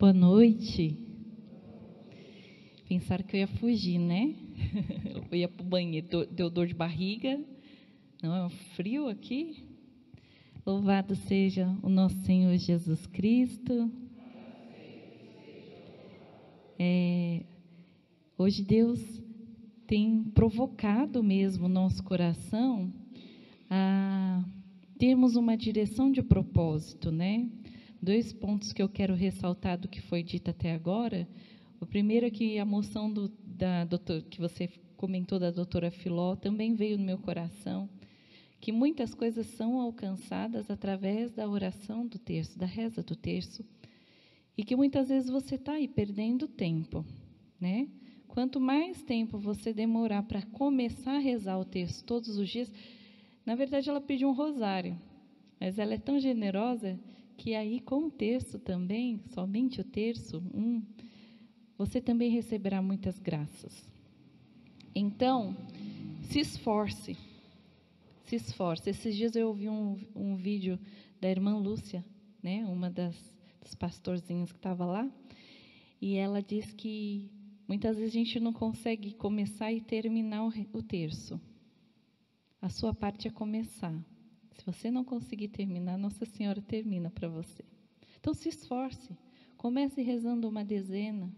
Boa noite. Pensaram que eu ia fugir, né? Eu ia para o banheiro, deu dor de barriga. Não é um frio aqui? Louvado seja o nosso Senhor Jesus Cristo. Hoje Deus tem provocado mesmo o nosso coração a termos uma direção de propósito, né? 2 pontos que eu quero ressaltar do que foi dito até agora. O primeiro é que a moção que você comentou da doutora Filó também veio no meu coração, que muitas coisas são alcançadas através da oração do terço, da reza do terço, e que muitas vezes você está aí perdendo tempo, né? Quanto mais tempo você demorar para começar a rezar o terço todos os dias, na verdade ela pediu um rosário, mas ela é tão generosa que aí com o terço também, somente o terço, você também receberá muitas graças. Então, se esforce. Esses dias eu ouvi um vídeo da irmã Lúcia, né, uma das pastorzinhas que estava lá, e ela diz que muitas vezes a gente não consegue começar e terminar o terço. A sua parte é começar. Se você não conseguir terminar, Nossa Senhora termina para você. Então, se esforce. Comece rezando uma dezena.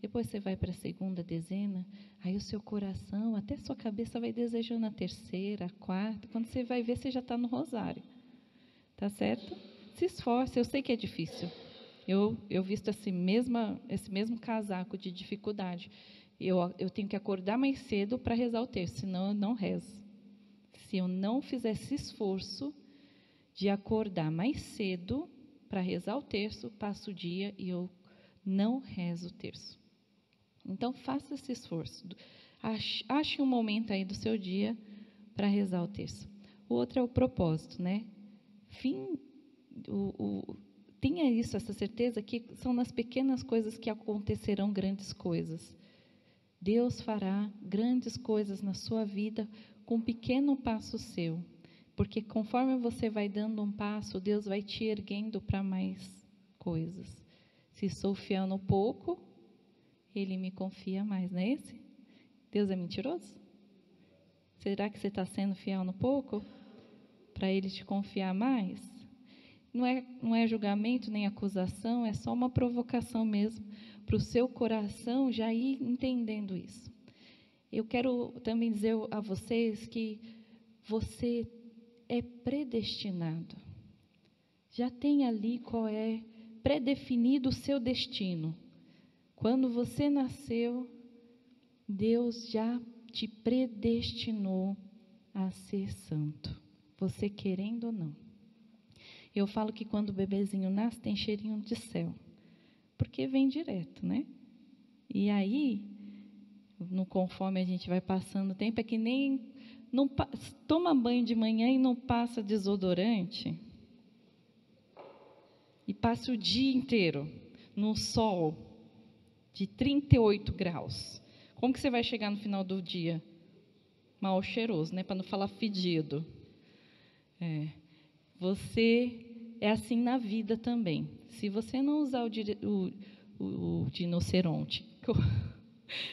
Depois você vai para a segunda dezena. Aí o seu coração, até sua cabeça vai desejando a terceira, a quarta. Quando você vai ver, você já está no rosário. Tá certo? Se esforce. Eu sei que é difícil. Eu visto esse mesmo casaco de dificuldade. Eu tenho que acordar mais cedo para rezar o terço, senão eu não rezo. Se eu não fizer esse esforço de acordar mais cedo para rezar o terço, passa o dia e eu não rezo o terço. Então, faça esse esforço. Ache um momento aí do seu dia para rezar o terço. O outro é o propósito, né? Tenha essa certeza que são nas pequenas coisas que acontecerão grandes coisas. Deus fará grandes coisas na sua vida com um pequeno passo seu, porque conforme você vai dando um passo, Deus vai te erguendo para mais coisas. Se sou fiel no pouco, Ele me confia mais, não é esse? Deus é mentiroso? Será que você está sendo fiel no pouco? Para Ele te confiar mais? Não é julgamento nem acusação, é só uma provocação mesmo, para o seu coração já ir entendendo isso. Eu quero também dizer a vocês que você é predestinado. Já tem ali qual é predefinido o seu destino. Quando você nasceu, Deus já te predestinou a ser santo, você querendo ou não. Eu falo que quando o bebezinho nasce, tem cheirinho de céu, porque vem direto, né? E aí, conforme a gente vai passando o tempo, é que nem toma banho de manhã e não passa desodorante, e passa o dia inteiro no sol de 38 graus. Como que você vai chegar no final do dia? Mal cheiroso, né? Para não falar fedido. Você é assim na vida também. Se você não usar o rinoceronte,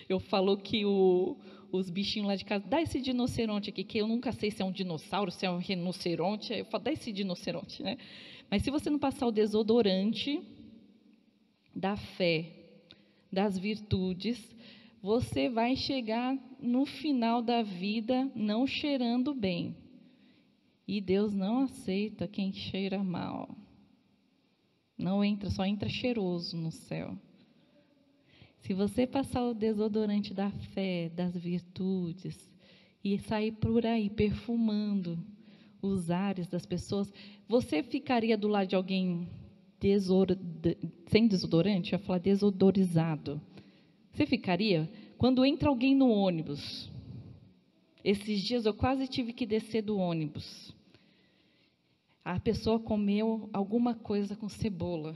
eu falo que os bichinhos lá de casa, dá esse rinoceronte aqui, que eu nunca sei se é um dinossauro, se é um rinoceronte, eu falo, dá esse rinoceronte, né? Mas se você não passar o desodorante da fé, das virtudes, você vai chegar no final da vida não cheirando bem. E Deus não aceita quem cheira mal. Não entra, só entra cheiroso no céu. Se você passar o desodorante da fé, das virtudes, e sair por aí perfumando os ares das pessoas, você ficaria do lado de alguém sem desodorante? Eu ia falar desodorizado. Você ficaria? Quando entra alguém no ônibus, esses dias eu quase tive que descer do ônibus. A pessoa comeu alguma coisa com cebola,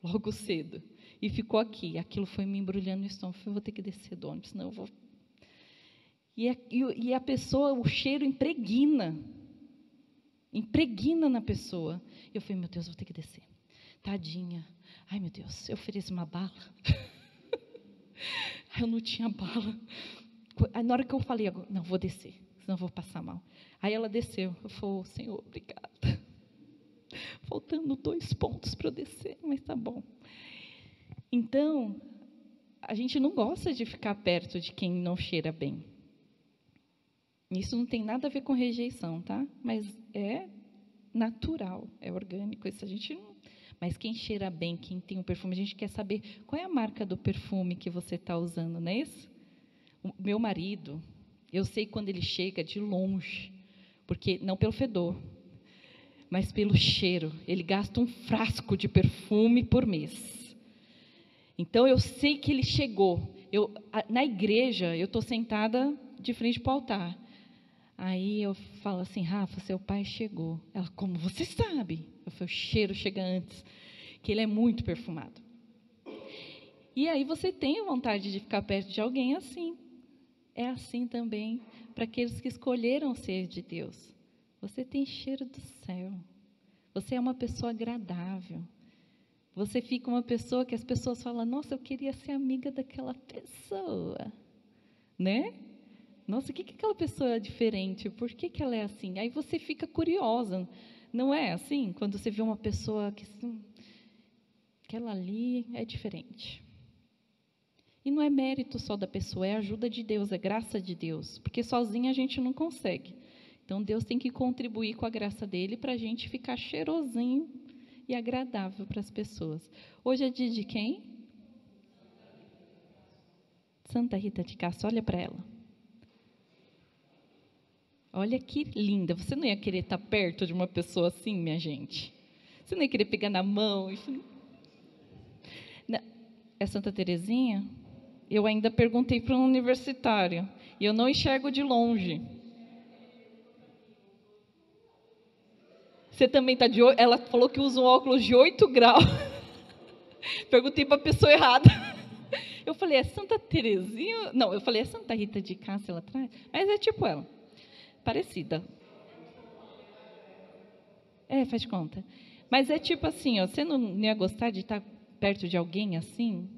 logo cedo, e ficou aqui. Aquilo foi me embrulhando no estômago. Eu vou ter que descer do ônibus, senão eu vou... E a pessoa, o cheiro impregna na pessoa. Eu falei, meu Deus, vou ter que descer. Tadinha. Ai, meu Deus, eu ofereci uma bala. Eu não tinha bala. Aí, na hora que eu falei, não, vou descer, senão eu vou passar mal. Aí ela desceu. Eu falei, Senhor, obrigada. Faltando 2 pontos para eu descer, mas tá bom. Então, a gente não gosta de ficar perto de quem não cheira bem. Isso não tem nada a ver com rejeição, tá? Mas é natural, é orgânico. Isso a gente não... Mas quem cheira bem, quem tem um perfume, a gente quer saber qual é a marca do perfume que você está usando, não é isso? O meu marido, eu sei quando ele chega de longe, porque não pelo fedor, mas pelo cheiro. Ele gasta um frasco de perfume por mês. Então, eu sei que ele chegou. Na igreja, eu estou sentada de frente para o altar. Aí eu falo assim, Rafa, seu pai chegou. Ela, como você sabe? Eu falei, o cheiro chega antes, que ele é muito perfumado. E aí você tem vontade de ficar perto de alguém assim. É assim também para aqueles que escolheram ser de Deus. Você tem cheiro do céu. Você é uma pessoa agradável. Você fica uma pessoa que as pessoas falam, nossa, eu queria ser amiga daquela pessoa. Né? Nossa, o que aquela pessoa é diferente? Por que ela é assim? Aí você fica curiosa. Não é assim? Quando você vê uma pessoa que aquela ali é diferente. E não é mérito só da pessoa, é ajuda de Deus, é graça de Deus. Porque sozinha a gente não consegue. Então, Deus tem que contribuir com a graça dele para a gente ficar cheirosinho e agradável para as pessoas. Hoje é dia de quem? Santa Rita de Cássia, olha para ela. Olha que linda. Você não ia querer estar perto de uma pessoa assim, minha gente? Você não ia querer pegar na mão? É Santa Terezinha? Eu ainda perguntei para um universitário. E eu não enxergo de longe. Você também está de olho? Ela falou que usa um óculos de 8 graus. Perguntei para a pessoa errada. Eu falei, é Santa Terezinha? Não, eu falei, é Santa Rita de Cássia lá atrás? Mas é tipo ela. Parecida. Faz de conta. Mas é tipo assim, ó, você não ia gostar de estar perto de alguém assim?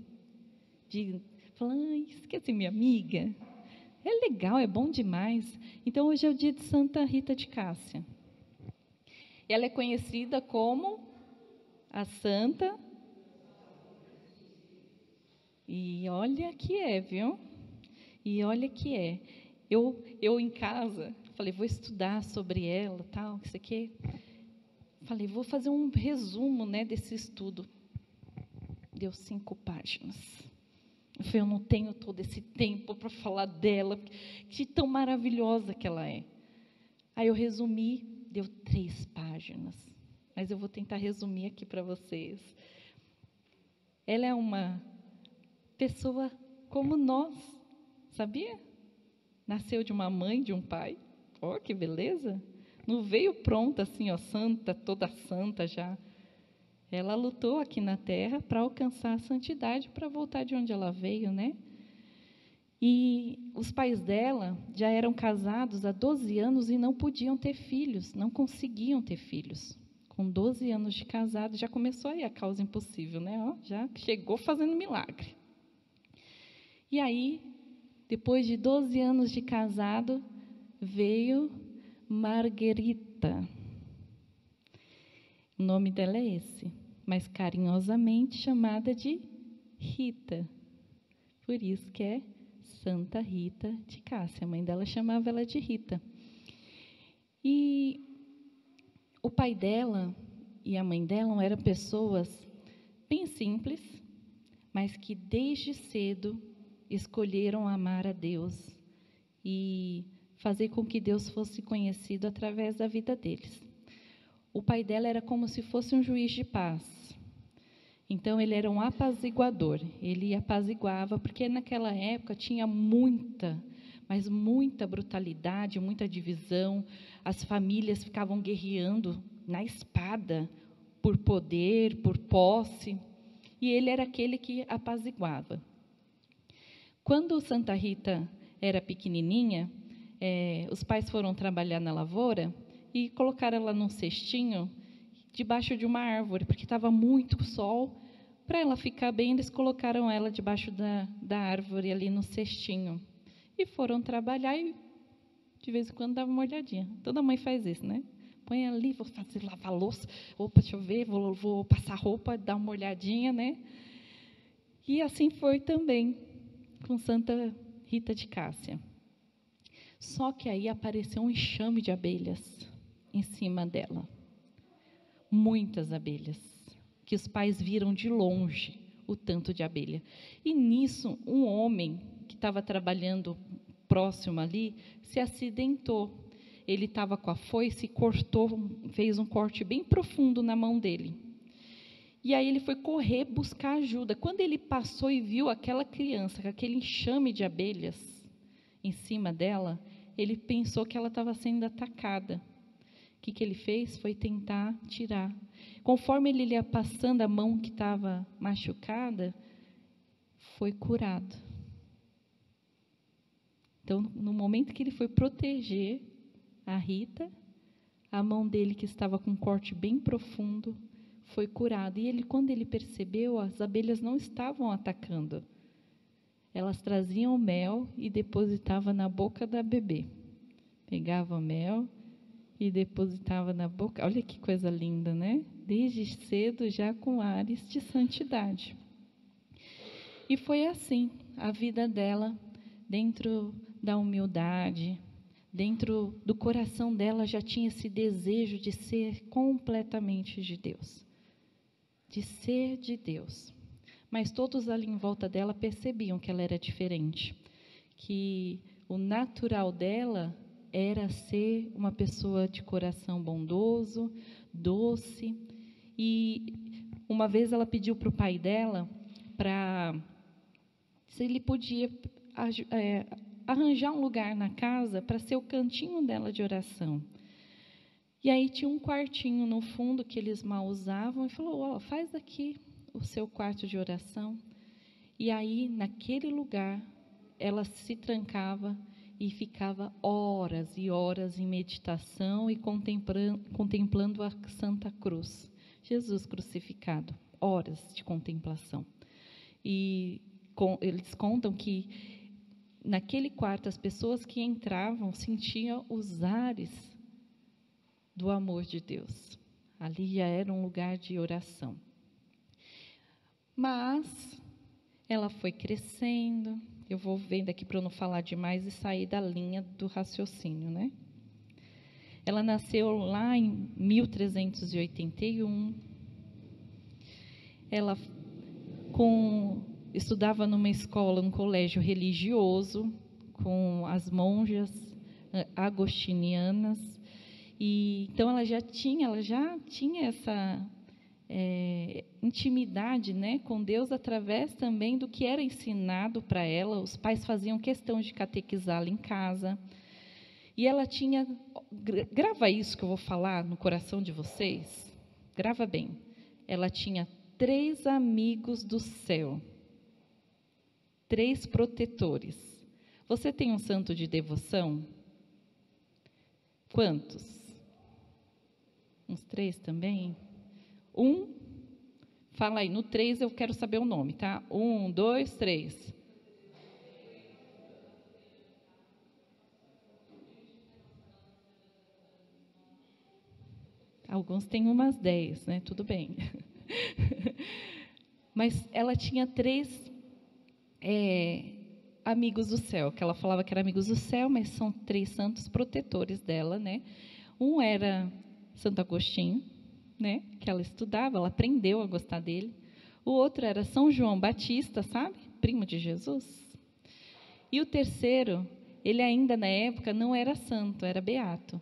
De falar, esqueci minha amiga. É legal, é bom demais. Então, hoje é o dia de Santa Rita de Cássia. Ela é conhecida como a Santa. E olha que é, viu? E olha que é. Eu em casa, falei, vou estudar sobre ela, tal, isso aqui. Falei, vou fazer um resumo, né, desse estudo. Deu 5 páginas. Eu falei, eu não tenho todo esse tempo para falar dela, que tão maravilhosa que ela é. Aí eu resumi, deu 3 páginas. Mas eu vou tentar resumir aqui para vocês. Ela é uma pessoa como nós, sabia? Nasceu de uma mãe, de um pai. Ó, que beleza! Não veio pronta assim, ó, santa, toda santa já. Ela lutou aqui na Terra para alcançar a santidade, para voltar de onde ela veio, né? E os pais dela já eram casados há 12 anos e não podiam ter filhos, não conseguiam ter filhos. Com 12 anos de casado, já começou aí a causa impossível, né? Ó, já chegou fazendo milagre. E aí, depois de 12 anos de casado, veio Marguerita. O nome dela é esse, mas carinhosamente chamada de Rita. Por isso que é Santa Rita de Cássia. A mãe dela chamava ela de Rita. E o pai dela e a mãe dela eram pessoas bem simples, mas que desde cedo escolheram amar a Deus e fazer com que Deus fosse conhecido através da vida deles. O pai dela era como se fosse um juiz de paz. Então, ele era um apaziguador. Ele apaziguava, porque naquela época tinha muita, mas muita brutalidade, muita divisão. As famílias ficavam guerreando na espada, por poder, por posse. E ele era aquele que apaziguava. Quando Santa Rita era pequenininha, os pais foram trabalhar na lavoura e colocaram ela num cestinho, debaixo de uma árvore, porque estava muito sol. Para ela ficar bem, eles colocaram ela debaixo da árvore, ali no cestinho. E foram trabalhar e, de vez em quando, dava uma olhadinha. Toda mãe faz isso, né? Põe ali, vou fazer lavar louça. Opa, deixa eu ver, vou passar roupa, dar uma olhadinha, né? E assim foi também com Santa Rita de Cássia. Só que aí apareceu um enxame de abelhas em cima dela. Muitas abelhas, que os pais viram de longe o tanto de abelha. E nisso, um homem que estava trabalhando próximo ali se acidentou. Ele estava com a foice e cortou, fez um corte bem profundo na mão dele. E aí ele foi correr buscar ajuda. Quando ele passou e viu aquela criança com aquele enxame de abelhas em cima dela, ele pensou que ela estava sendo atacada. O que ele fez? Foi tentar tirar. Conforme ele ia passando a mão que estava machucada, foi curado. Então, no momento que ele foi proteger a Rita, a mão dele, que estava com um corte bem profundo, foi curada. E ele, quando ele percebeu, as abelhas não estavam atacando. Elas traziam mel e depositavam na boca da bebê. Pegavam mel e depositava na boca. Olha que coisa linda, né? Desde cedo, já com ares de santidade. E foi assim, a vida dela, dentro da humildade, dentro do coração dela já tinha esse desejo de ser completamente de Deus. De ser de Deus. Mas todos ali em volta dela percebiam que ela era diferente. Que o natural dela era ser uma pessoa de coração bondoso, doce. E uma vez ela pediu para o pai dela se ele podia arranjar um lugar na casa para ser o cantinho dela de oração. E aí tinha um quartinho no fundo que eles mal usavam, e falou: faz aqui o seu quarto de oração. E aí, naquele lugar, ela se trancava e ficava horas e horas em meditação e contemplando a Santa Cruz, Jesus crucificado, horas de contemplação. E eles contam que naquele quarto as pessoas que entravam sentiam os ares do amor de Deus. Ali já era um lugar de oração. Mas ela foi crescendo. Eu vou vendo aqui para eu não falar demais e sair da linha do raciocínio, né? Ela nasceu lá em 1381. Ela estudava numa escola, num colégio religioso, com as monjas agostinianas. E então ela já tinha essa intimidade, né, com Deus, através também do que era ensinado para ela. Os pais faziam questão de catequizá-la em casa. E ela tinha, grava isso que eu vou falar no coração de vocês, grava bem, ela tinha 3 amigos do céu, 3 protetores. Você tem um santo de devoção? Quantos? Uns 3 também? Fala aí, no 3 eu quero saber o nome, tá? 1, 2, 3. Alguns têm umas 10, né? Tudo bem. Mas ela tinha 3 amigos do céu, que ela falava que eram amigos do céu, mas são 3 santos protetores dela, né? Um era Santo Agostinho, né? Que ela estudava, ela aprendeu a gostar dele. O outro era São João Batista, sabe? Primo de Jesus. E o terceiro, ele ainda na época não era santo, era beato.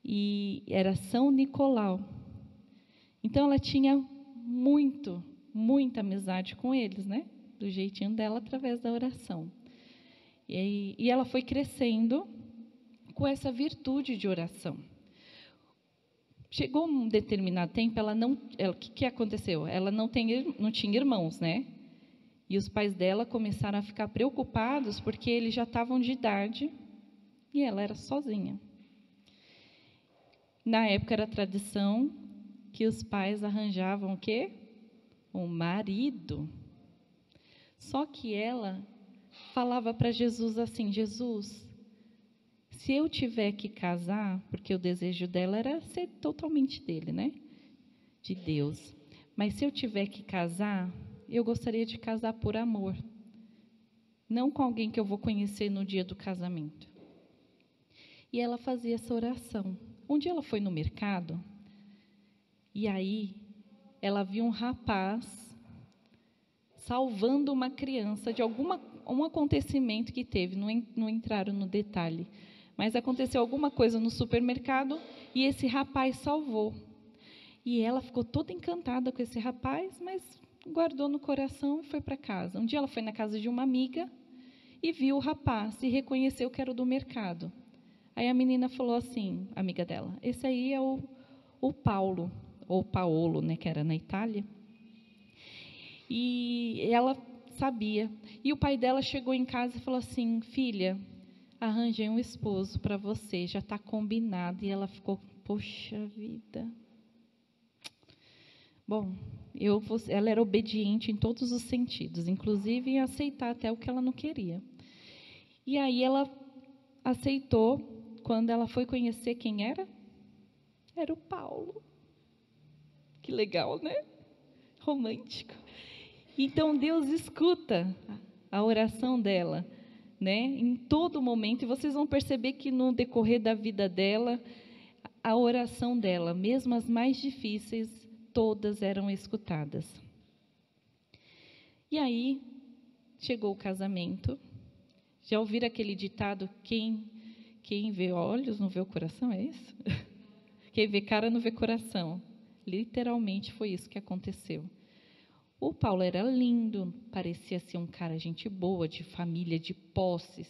E era São Nicolau. Então ela tinha muita amizade com eles, né? Do jeitinho dela, através da oração. E ela foi crescendo com essa virtude de oração. Chegou um determinado tempo, o que aconteceu? Ela não tinha irmãos, né? E os pais dela começaram a ficar preocupados porque eles já estavam de idade e ela era sozinha. Na época era tradição que os pais arranjavam o quê? Um marido. Só que ela falava para Jesus assim: Jesus, se eu tiver que casar, porque o desejo dela era ser totalmente dele, né? De Deus. Mas se eu tiver que casar, eu gostaria de casar por amor. Não com alguém que eu vou conhecer no dia do casamento. E ela fazia essa oração. Um dia ela foi no mercado, e aí ela viu um rapaz salvando uma criança de um acontecimento que teve, não entraram no detalhe, mas aconteceu alguma coisa no supermercado e esse rapaz salvou. E ela ficou toda encantada com esse rapaz, mas guardou no coração e foi para casa. Um dia ela foi na casa de uma amiga e viu o rapaz e reconheceu que era o do mercado. Aí a menina falou assim, a amiga dela, esse aí é o Paulo, ou Paolo, né, que era na Itália. E ela sabia. E o pai dela chegou em casa e falou assim, filha, arranjei um esposo para você, já está combinado. E ela ficou, poxa vida. Bom, ela era obediente em todos os sentidos, inclusive em aceitar até o que ela não queria. E aí ela aceitou, quando ela foi conhecer quem era? Era o Paulo. Que legal, né? Romântico. Então, Deus escuta a oração dela, né? Em todo momento, e vocês vão perceber que no decorrer da vida dela, a oração dela, mesmo as mais difíceis, todas eram escutadas. E aí, chegou o casamento. Já ouviram aquele ditado, quem vê olhos não vê o coração, é isso? Quem vê cara não vê coração. Literalmente foi isso que aconteceu. O Paulo era lindo, parecia ser um cara gente boa, de família, de posses.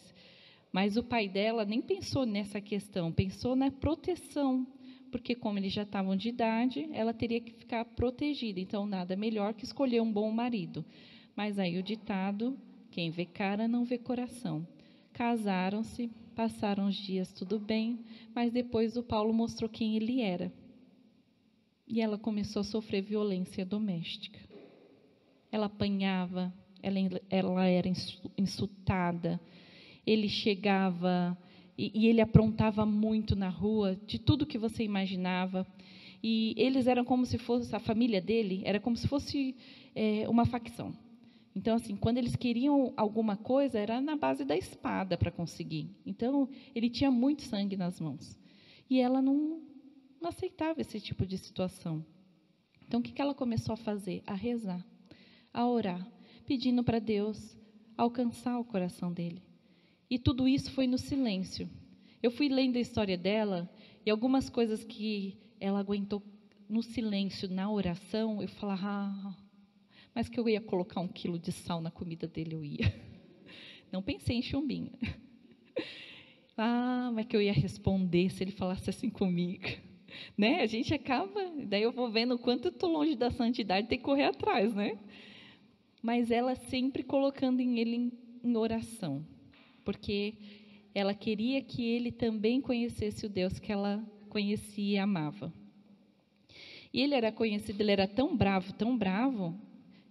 Mas o pai dela nem pensou nessa questão, pensou na proteção. Porque como eles já estavam de idade, ela teria que ficar protegida. Então, nada melhor que escolher um bom marido. Mas aí o ditado, quem vê cara não vê coração. Casaram-se, passaram os dias tudo bem, mas depois o Paulo mostrou quem ele era. E ela começou a sofrer violência doméstica. Ela apanhava, ela era insultada, ele chegava e ele aprontava muito na rua, de tudo que você imaginava. E eles eram como se fosse, a família dele era como se fosse uma facção. Então, assim, quando eles queriam alguma coisa, era na base da espada para conseguir. Então, ele tinha muito sangue nas mãos. E ela não aceitava esse tipo de situação. Então, o que ela começou a fazer? A rezar, a orar, pedindo para Deus alcançar o coração dele. E tudo isso foi no silêncio. Eu fui lendo a história dela, e algumas coisas que ela aguentou no silêncio, na oração, eu falava, mas que eu ia colocar 1 quilo de sal na comida dele, eu ia. Não pensei em chumbinho. Mas que eu ia responder se ele falasse assim comigo. Né? A gente acaba, daí eu vou vendo o quanto eu estou longe da santidade, tem que correr atrás, né? Mas ela sempre colocando ele em oração, porque ela queria que ele também conhecesse o Deus que ela conhecia e amava. E ele era conhecido, ele era tão bravo,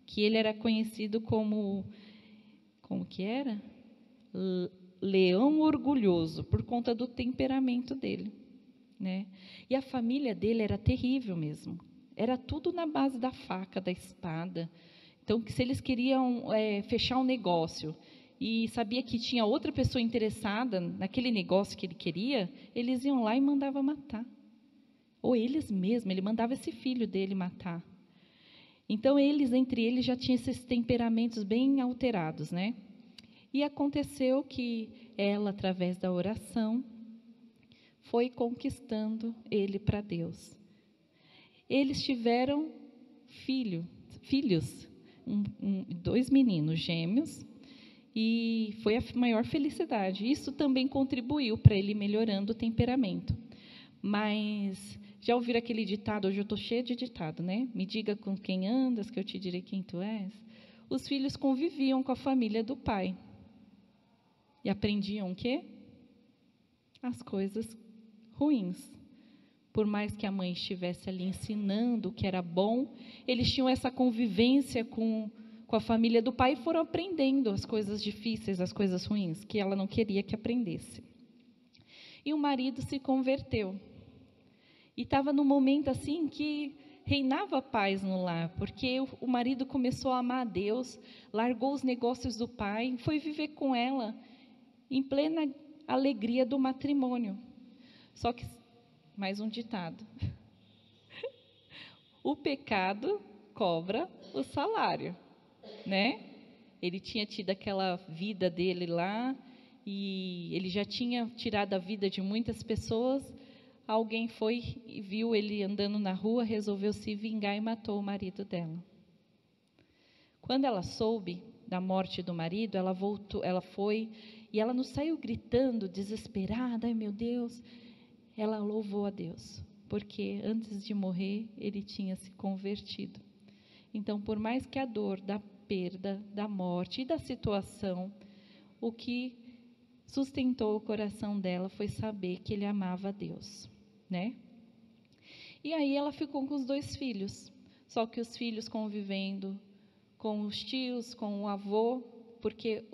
que ele era conhecido como que era? Leão orgulhoso, por conta do temperamento dele. Né? E a família dele era terrível mesmo. Era tudo na base da faca, da espada. Então, se eles queriam fechar um negócio e sabia que tinha outra pessoa interessada naquele negócio que ele queria, eles iam lá e mandavam matar. Ou eles mesmos, ele mandava esse filho dele matar. Então, entre eles já tinham esses temperamentos bem alterados, né? E aconteceu que ela, através da oração, foi conquistando ele para Deus. Eles tiveram filhos, 2 meninos gêmeos, e foi a maior felicidade. Isso também contribuiu para ele melhorando o temperamento. Mas já ouviram aquele ditado? Hoje eu estou cheia de ditado, né? Me diga com quem andas, que eu te direi quem tu és. Os filhos conviviam com a família do pai. E aprendiam o quê? As coisas ruins. Por mais que a mãe estivesse ali ensinando o que era bom, eles tinham essa convivência com a família do pai e foram aprendendo as coisas difíceis, as coisas ruins, que ela não queria que aprendesse. E o marido se converteu. E estava num momento assim que reinava paz no lar, porque o marido começou a amar a Deus, largou os negócios do pai, foi viver com ela em plena alegria do matrimônio. Só que, mais um ditado, o pecado cobra o salário, né? Ele tinha tido aquela vida dele lá, e ele já tinha tirado a vida de muitas pessoas. Alguém foi e viu ele andando na rua, resolveu se vingar e matou o marido dela. Quando ela soube da morte do marido, ela voltou, ela foi, e ela não saiu gritando, desesperada, ai meu Deus. Ela louvou a Deus, porque antes de morrer, ele tinha se convertido. Então, por mais que a dor da perda, da morte e da situação, o que sustentou o coração dela foi saber que ele amava a Deus, né? E aí ela ficou com os 2 filhos, só que os filhos convivendo com os tios, com o avô, porque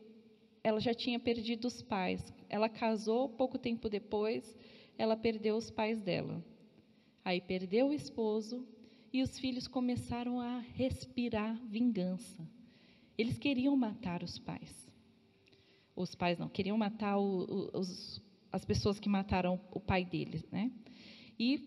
ela já tinha perdido os pais. Ela casou, pouco tempo depois, ela perdeu os pais dela. Aí perdeu o esposo e os filhos começaram a respirar vingança. Eles queriam matar os pais. Os pais não, queriam matar as pessoas que mataram o pai deles, né? E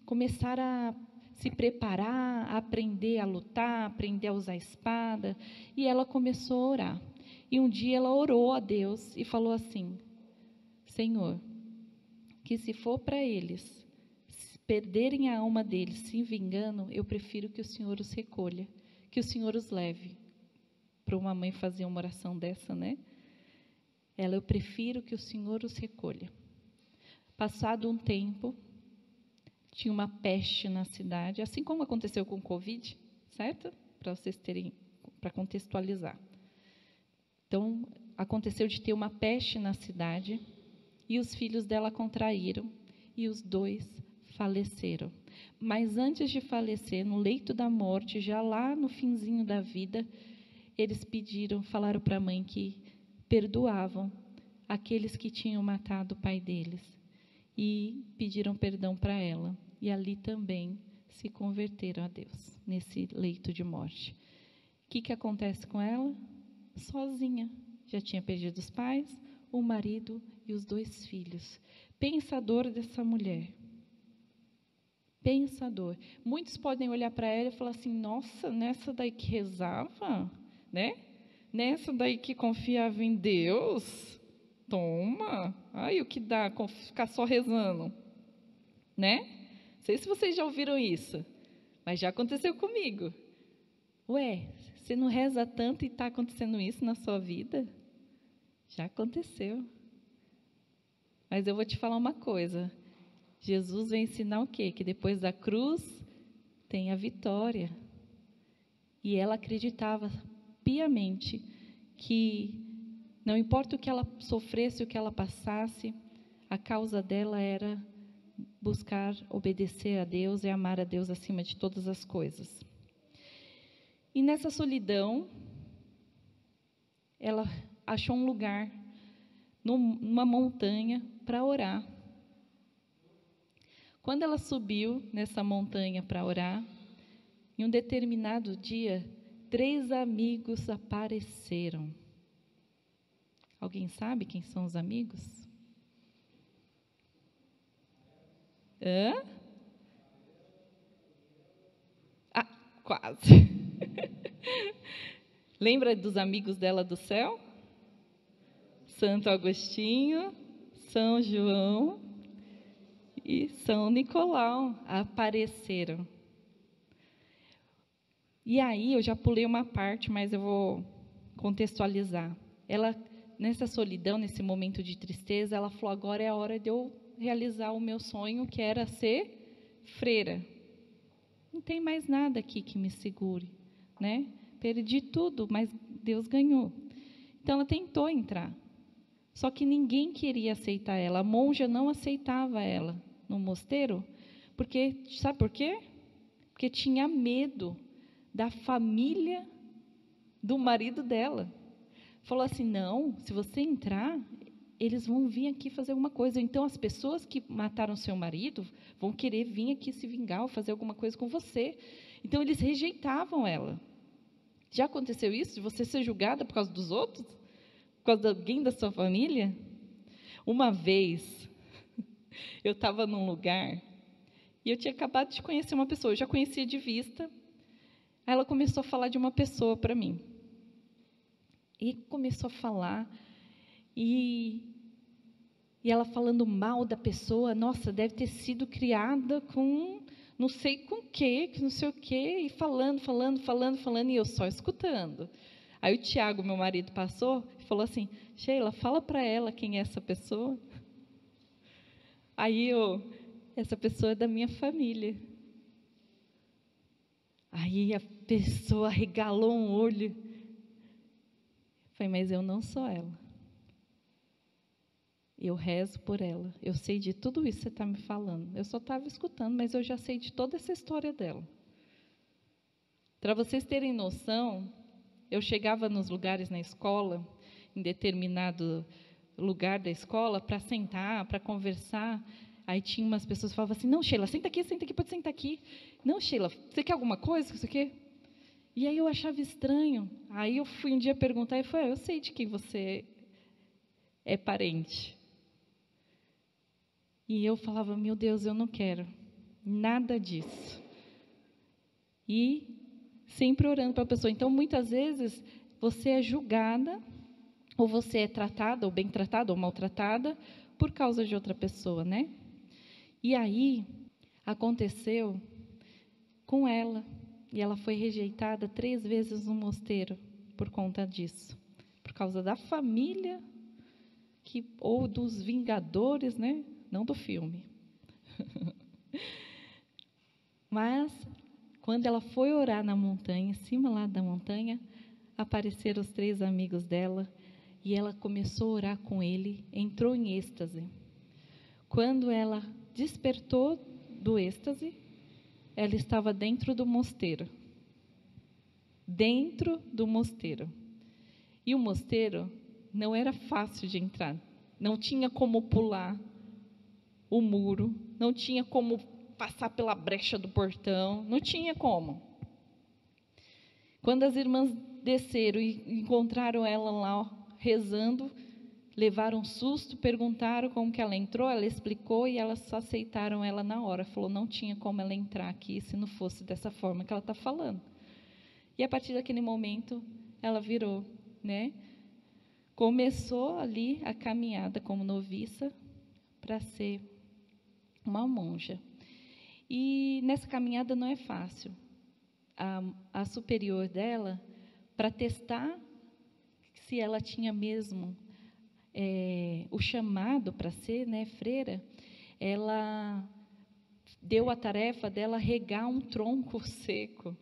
começaram a se preparar, a aprender a lutar, a aprender a usar a espada. E ela começou a orar. E um dia ela orou a Deus e falou assim: Senhor, que se for para eles perderem a alma deles se vingando, eu prefiro que o Senhor os recolha, que o Senhor os leve. Para uma mãe fazer uma oração dessa, né? Eu prefiro que o Senhor os recolha. Passado um tempo, tinha uma peste na cidade, assim como aconteceu com o Covid, certo? Para vocês terem, para contextualizar. Então, aconteceu de ter uma peste na cidade, e os filhos dela contraíram, e os 2 faleceram. Mas antes de falecer, no leito da morte, já lá no finzinho da vida, eles falaram para a mãe que perdoavam aqueles que tinham matado o pai deles, e pediram perdão para ela. E ali também se converteram a Deus, nesse leito de morte. O que acontece com ela? Sozinha. Já tinha perdido os pais, o marido e os 2 filhos. Pensa a dor dessa mulher. Pensa a dor. Muitos podem olhar para ela e falar assim: nossa, nessa daí que rezava, né? Nessa daí que confiava em Deus, toma. Ai, o que dá ficar só rezando, né? Não sei se vocês já ouviram isso, mas já aconteceu comigo. Ué, você não reza tanto e está acontecendo isso na sua vida? Já aconteceu. Mas eu vou te falar uma coisa. Jesus vem ensinar o quê? Que depois da cruz tem a vitória. E ela acreditava piamente que não importa o que ela sofresse, o que ela passasse, a causa dela era buscar obedecer a Deus e amar a Deus acima de todas as coisas. E nessa solidão, ela achou um lugar numa montanha para orar. Quando ela subiu nessa montanha para orar, em um determinado dia, 3 amigos apareceram. Alguém sabe quem são os amigos? Hã? Ah, quase. Lembra dos amigos dela do céu? Santo Agostinho, São João e São Nicolau apareceram. E aí, eu já pulei uma parte, mas eu vou contextualizar. Ela, nessa solidão, nesse momento de tristeza, ela falou: agora é a hora de eu realizar o meu sonho, que era ser freira. Não tem mais nada aqui que me segure, né? Perdi tudo, mas Deus ganhou. Então, ela tentou entrar. Só que ninguém queria aceitar ela. A monja não aceitava ela no mosteiro, Porque, sabe por quê? Porque tinha medo da família do marido dela. Falou assim, não, se você entrar, eles vão vir aqui fazer alguma coisa. Então, as pessoas que mataram seu marido vão querer vir aqui se vingar ou fazer alguma coisa com você. Então, eles rejeitavam ela. Já aconteceu isso? De você ser julgada por causa dos outros? Por causa de alguém da sua família? Uma vez, eu estava num lugar e eu tinha acabado de conhecer uma pessoa. Eu já conhecia de vista. Aí ela começou a falar de uma pessoa para mim. E começou a falar. E ela falando mal da pessoa. Nossa, deve ter sido criada com não sei com quê, que não sei o quê. E falando. E eu só escutando. Aí o Tiago, meu marido, passou e falou assim, Sheila, fala para ela quem é essa pessoa. Aí essa pessoa é da minha família. Aí a pessoa regalou um olho. Eu falei, mas eu não sou ela. Eu rezo por ela. Eu sei de tudo isso que você está me falando. Eu só estava escutando, mas eu já sei de toda essa história dela. Para vocês terem noção, eu chegava nos lugares na escola, em determinado lugar da escola, para sentar, para conversar. Aí tinha umas pessoas que falavam assim, não, Sheila, senta aqui, pode sentar aqui. Não, Sheila, você quer alguma coisa? Isso aqui? E aí eu achava estranho. Aí eu fui um dia perguntar e falei, eu sei de quem você é parente. E eu falava, meu Deus, eu não quero nada disso. E sempre orando para a pessoa. Então, muitas vezes, você é julgada, ou você é tratada, ou bem tratada, ou maltratada, por causa de outra pessoa, né? E aí, aconteceu com ela, e ela foi rejeitada 3 vezes no mosteiro, por conta disso. Por causa da família, ou dos vingadores, né? Não do filme. Mas, quando ela foi orar na montanha, em cima lá da montanha, apareceram os 3 amigos dela, e ela começou a orar com ele, entrou em êxtase. Quando ela despertou do êxtase, ela estava dentro do mosteiro. Dentro do mosteiro. E o mosteiro não era fácil de entrar. Não tinha como pular o muro, não tinha como passar pela brecha do portão, não tinha como. Quando as irmãs desceram e encontraram ela lá rezando, levaram um susto, perguntaram como que ela entrou, ela explicou e elas só aceitaram ela na hora. Falou, não tinha como ela entrar aqui se não fosse dessa forma que ela está falando. E a partir daquele momento, ela virou, né? Começou ali a caminhada como noviça para ser uma monja. E nessa caminhada não é fácil. A superior dela, para testar se ela tinha mesmo o chamado para ser, né, freira, ela deu a tarefa dela regar um tronco seco,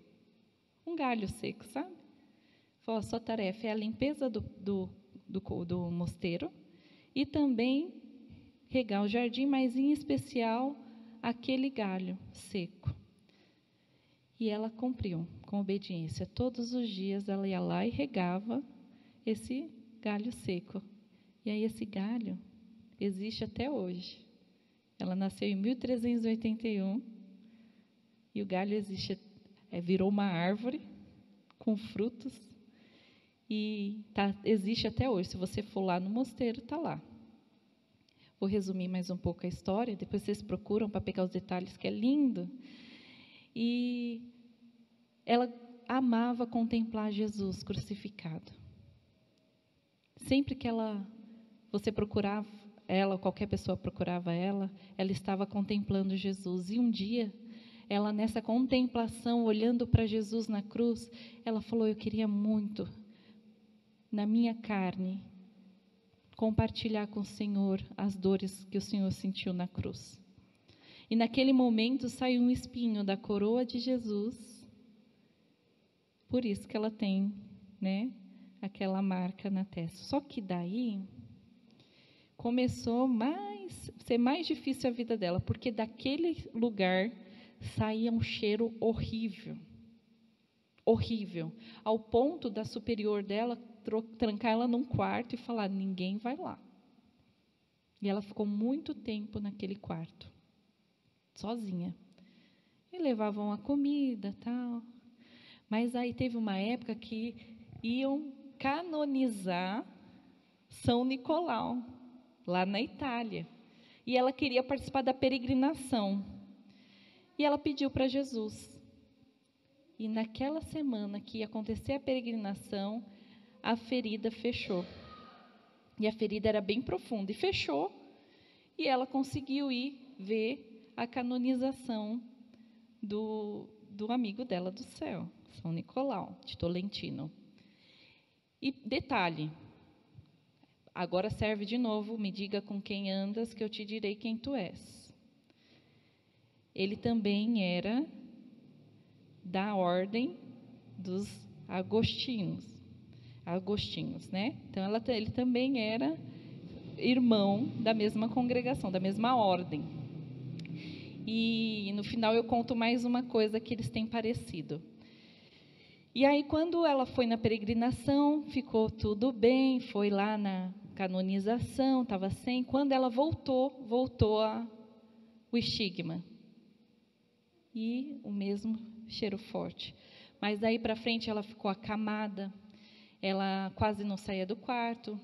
um galho seco, sabe? Falou, a sua tarefa é a limpeza do mosteiro e também regar o jardim, mas em especial aquele galho seco. E ela cumpriu com obediência. Todos os dias ela ia lá e regava esse galho seco. E aí esse galho existe até hoje. Ela nasceu em 1381 e o galho virou uma árvore com frutos e existe até hoje. Se você for lá no mosteiro, está lá. Vou resumir mais um pouco a história, depois vocês procuram para pegar os detalhes, que é lindo. E ela amava contemplar Jesus crucificado. Sempre que você procurava ela, qualquer pessoa procurava ela estava contemplando Jesus. E um dia, ela nessa contemplação, olhando para Jesus na cruz, ela falou, eu queria muito, na minha carne, compartilhar com o Senhor as dores que o Senhor sentiu na cruz. E naquele momento saiu um espinho da coroa de Jesus, por isso que ela tem, né, aquela marca na testa. Só que daí começou mais ser mais difícil a vida dela, porque daquele lugar saía um cheiro horrível. Horrível. Ao ponto da superior dela trancar ela num quarto e falar: ninguém vai lá. E ela ficou muito tempo naquele quarto, sozinha. E levavam a comida, tal. Mas aí teve uma época que iam canonizar São Nicolau, lá na Itália. E ela queria participar da peregrinação. E ela pediu para Jesus. E naquela semana que ia acontecer a peregrinação, a ferida fechou. E a ferida era bem profunda. E fechou. E ela conseguiu ir ver a canonização do amigo dela do céu, São Nicolau, de Tolentino. E detalhe, agora serve de novo, me diga com quem andas, que eu te direi quem tu és. Ele também era da ordem dos agostinhos, né? Então, ele também era irmão da mesma congregação, da mesma ordem. E no final eu conto mais uma coisa que eles têm parecido. E aí, quando ela foi na peregrinação, ficou tudo bem, foi lá na canonização, estava sem. Quando ela voltou o estigma. E o mesmo cheiro forte. Mas daí para frente ela ficou acamada, ela quase não saía do quarto.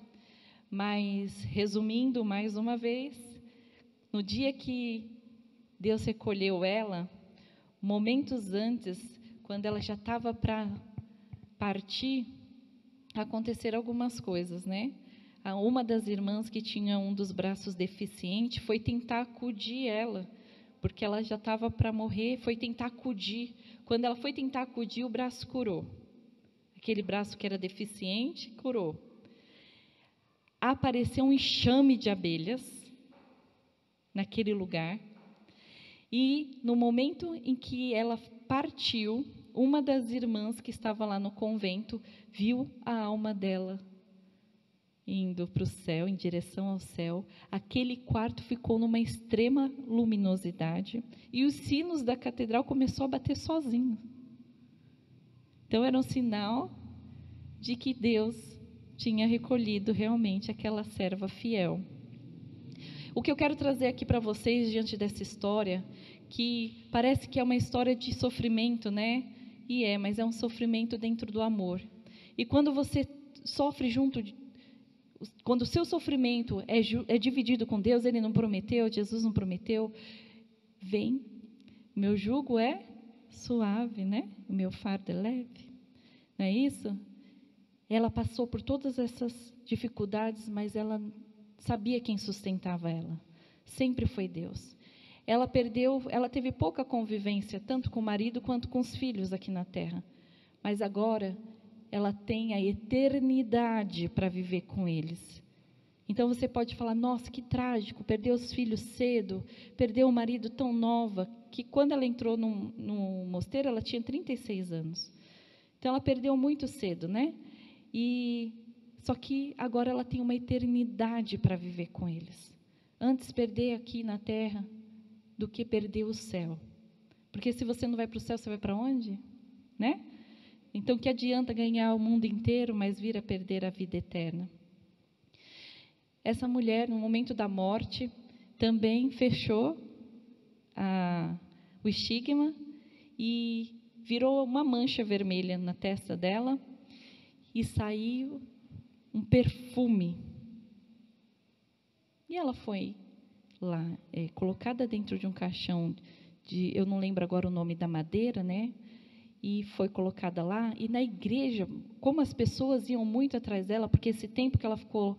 Mas, resumindo mais uma vez, no dia que Deus recolheu ela, momentos antes, quando ela já estava para partir, aconteceram algumas coisas, né? Uma das irmãs que tinha um dos braços deficiente foi tentar acudir ela, porque ela já estava para morrer, foi tentar acudir. Quando ela foi tentar acudir, o braço curou. Aquele braço que era deficiente, curou. Apareceu um enxame de abelhas naquele lugar. E no momento em que ela partiu, uma das irmãs que estava lá no convento viu a alma dela indo para o céu, em direção ao céu. Aquele quarto ficou numa extrema luminosidade e os sinos da catedral começou a bater sozinho. Então era um sinal de que Deus tinha recolhido realmente aquela serva fiel. O que eu quero trazer aqui para vocês diante dessa história, que parece que é uma história de sofrimento, né? E mas é um sofrimento dentro do amor. E quando você sofre junto, quando o seu sofrimento é dividido com Deus, Ele não prometeu, Jesus não prometeu, vem, meu jugo é suave, né? O meu fardo é leve. Não é isso? Ela passou por todas essas dificuldades, mas ela sabia quem sustentava ela. Sempre foi Deus. Ela teve pouca convivência, tanto com o marido quanto com os filhos aqui na terra. Mas agora ela tem a eternidade para viver com eles. Então você pode falar: nossa, que trágico, perdeu os filhos cedo, perdeu o marido tão nova, que quando ela entrou no mosteiro, ela tinha 36 anos. Então ela perdeu muito cedo, né? Só que agora ela tem uma eternidade para viver com eles. Antes perder aqui na terra do que perder o céu. Porque se você não vai para o céu, você vai para onde? Né? Então, que adianta ganhar o mundo inteiro, mas vir a perder a vida eterna? Essa mulher, no momento da morte, também fechou o estigma e virou uma mancha vermelha na testa dela e saiu um perfume. E ela foi lá, colocada dentro de um caixão, eu não lembro agora o nome da madeira, né? E foi colocada lá. E na igreja, como as pessoas iam muito atrás dela, porque esse tempo que ela ficou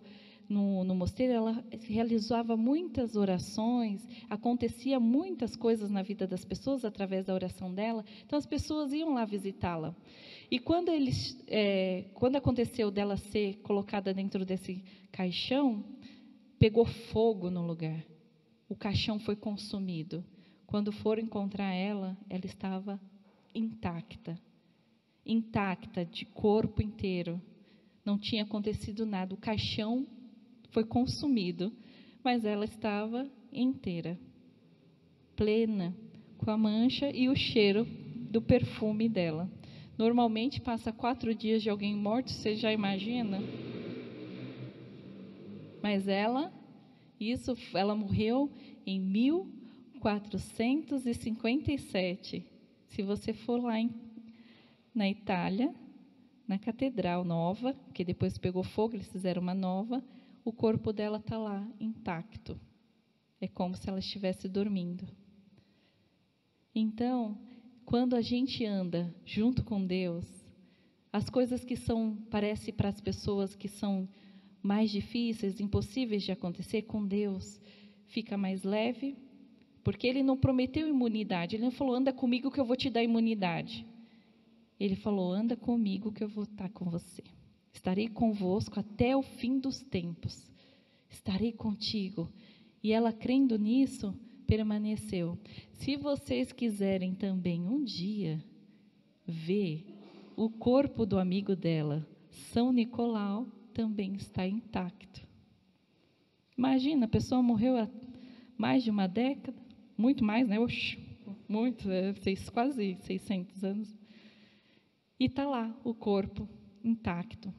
no mosteiro, ela realizava muitas orações, acontecia muitas coisas na vida das pessoas através da oração dela, então as pessoas iam lá visitá-la. E quando aconteceu dela ser colocada dentro desse caixão, pegou fogo no lugar, o caixão foi consumido. Quando foram encontrar ela estava intacta de corpo inteiro, não tinha acontecido nada, o caixão foi consumido, mas ela estava inteira, plena, com a mancha e o cheiro do perfume dela. Normalmente passa 4 dias de alguém morto, você já imagina? Mas ela morreu em 1457. Se você for lá na Itália, na Catedral Nova, que depois pegou fogo, eles fizeram uma nova, o corpo dela está lá intacto. É como se ela estivesse dormindo. Então, quando a gente anda junto com Deus, as coisas que parece para as pessoas que são mais difíceis, impossíveis de acontecer, com Deus fica mais leve, porque Ele não prometeu imunidade, Ele não falou, anda comigo que eu vou te dar imunidade. Ele falou, anda comigo que eu vou estar com você. Estarei convosco até o fim dos tempos. Estarei contigo. E ela, crendo nisso, permaneceu. Se vocês quiserem também um dia ver o corpo do amigo dela, São Nicolau, também está intacto. Imagina, a pessoa morreu há mais de uma década, muito mais, né? Oxe, muito, quase 600 anos. E está lá o corpo intacto.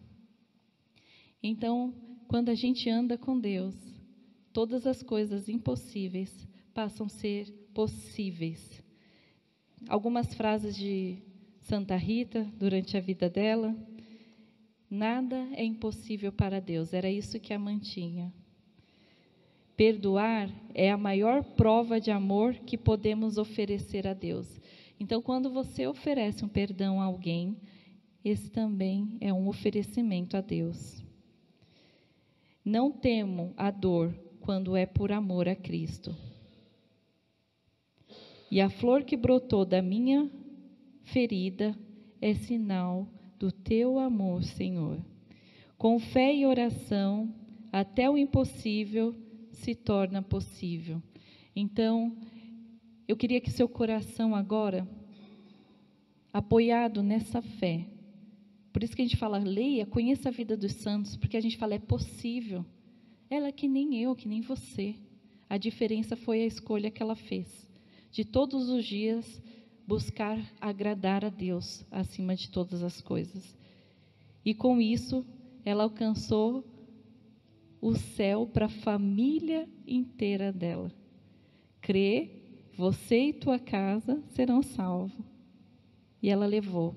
Então, quando a gente anda com Deus, todas as coisas impossíveis passam a ser possíveis. Algumas frases de Santa Rita, durante a vida dela: nada é impossível para Deus, era isso que a mantinha. Perdoar é a maior prova de amor que podemos oferecer a Deus. Então, quando você oferece um perdão a alguém, esse também é um oferecimento a Deus. Não temo a dor quando é por amor a Cristo. E a flor que brotou da minha ferida é sinal do teu amor, Senhor. Com fé e oração, até o impossível se torna possível. Então, eu queria que seu coração agora, apoiado nessa fé, por isso que a gente fala, leia, conheça a vida dos santos, porque a gente fala, é possível. Ela é que nem eu, que nem você. A diferença foi a escolha que ela fez, de todos os dias buscar agradar a Deus acima de todas as coisas. E com isso, ela alcançou o céu para a família inteira dela. Crê, você e tua casa serão salvos. E ela levou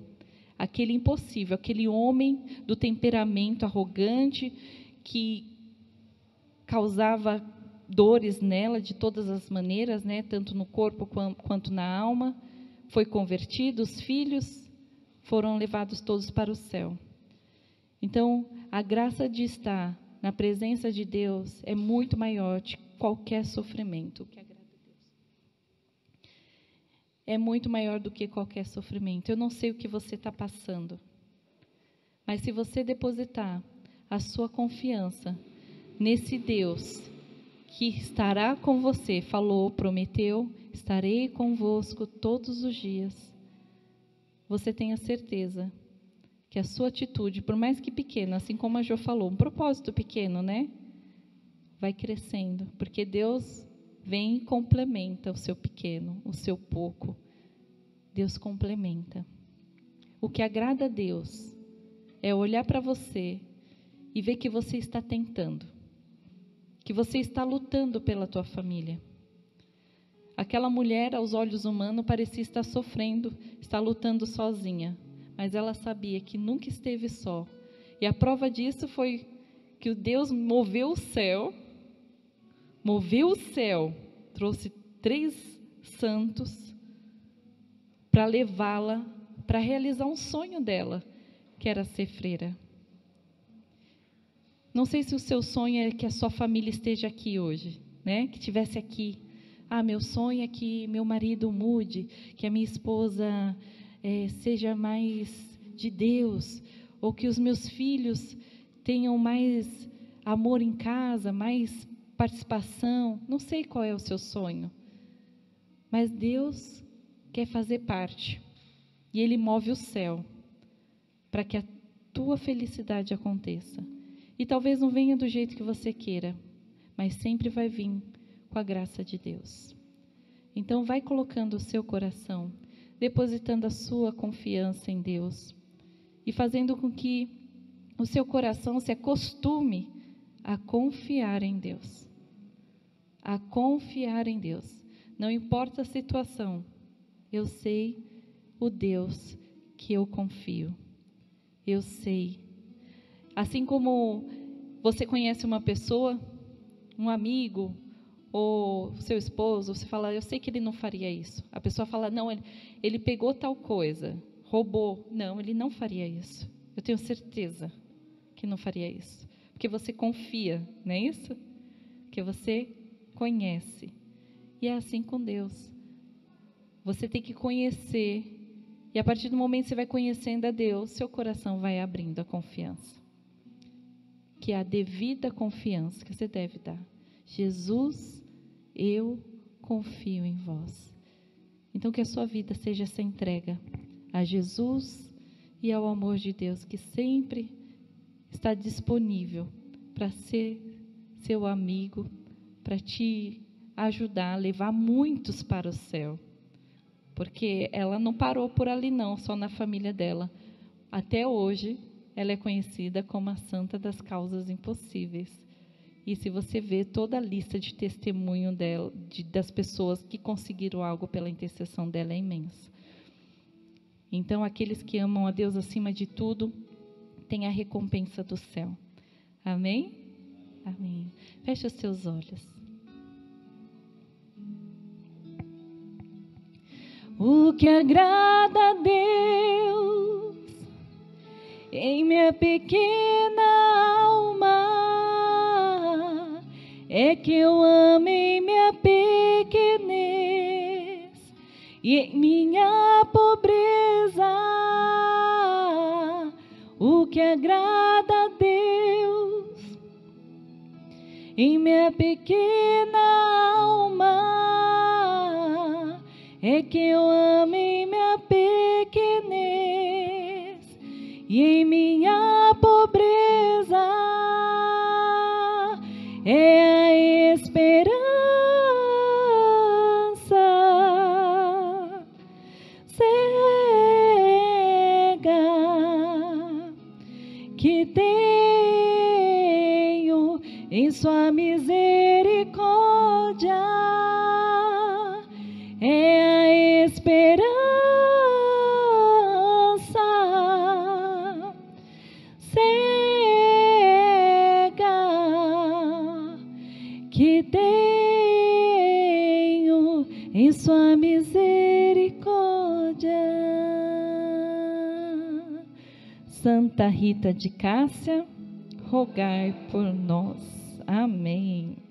aquele impossível, aquele homem do temperamento arrogante, que causava dores nela de todas as maneiras, né, tanto no corpo quanto na alma, foi convertido, os filhos foram levados todos para o céu. Então, a graça de estar na presença de Deus é muito maior de qualquer sofrimento. É muito maior do que qualquer sofrimento. Eu não sei o que você está passando, mas se você depositar a sua confiança nesse Deus que estará com você, falou, prometeu, estarei convosco todos os dias, você tenha certeza que a sua atitude, por mais que pequena, assim como a Jo falou, um propósito pequeno, né? Vai crescendo, porque Deus vem e complementa o seu pequeno, o seu pouco. Deus complementa. O que agrada a Deus é olhar para você e ver que você está tentando, que você está lutando pela tua família. Aquela mulher, aos olhos humanos, parecia estar sofrendo, está lutando sozinha, mas ela sabia que nunca esteve só. E a prova disso foi que o Deus moveu o céu, trouxe 3 santos para levá-la, para realizar um sonho dela, que era ser freira. Não sei se o seu sonho é que a sua família esteja aqui hoje, né? Que estivesse aqui. Ah, meu sonho é que meu marido mude, que a minha esposa seja mais de Deus, ou que os meus filhos tenham mais amor em casa, mais participação. Não sei qual é o seu sonho, mas Deus quer fazer parte, e Ele move o céu para que a tua felicidade aconteça. E talvez não venha do jeito que você queira, mas sempre vai vir com a graça de Deus. Então, vai colocando o seu coração, depositando a sua confiança em Deus e fazendo com que o seu coração se acostume a confiar em Deus. A confiar em Deus. Não importa a situação, eu sei o Deus que eu confio. Eu sei. Assim como você conhece uma pessoa, um amigo, ou seu esposo, você fala, eu sei que ele não faria isso. A pessoa fala, não, ele pegou tal coisa, roubou. Não, ele não faria isso. Eu tenho certeza que não faria isso. Porque você confia, não é isso? Porque você conhece. E é assim com Deus. Você tem que conhecer. E a partir do momento que você vai conhecendo a Deus, seu coração vai abrindo a confiança. Que é a devida confiança que você deve dar. Jesus, eu confio em vós. Então que a sua vida seja essa entrega a Jesus e ao amor de Deus, que sempre está disponível para ser seu amigo, para te ajudar a levar muitos para o céu. Porque ela não parou por ali não, só na família dela. Até hoje, ela é conhecida como a Santa das Causas Impossíveis. E se você vê toda a lista de testemunho dela, das pessoas que conseguiram algo pela intercessão dela, é imensa. Então, aqueles que amam a Deus acima de tudo, têm a recompensa do céu. Amém? Amém. Feche os seus olhos. O que agrada a Deus em minha pequena alma é que eu amo em minha pequenez e em minha pobreza. O que agrada a Deus em minha pequena alma é que eu amo em minha pequenez e em minha pobreza é a esperança cega que tenho em sua misericórdia. É a esperança cega que tenho em sua misericórdia. Santa Rita de Cássia, rogai por nós. Amém.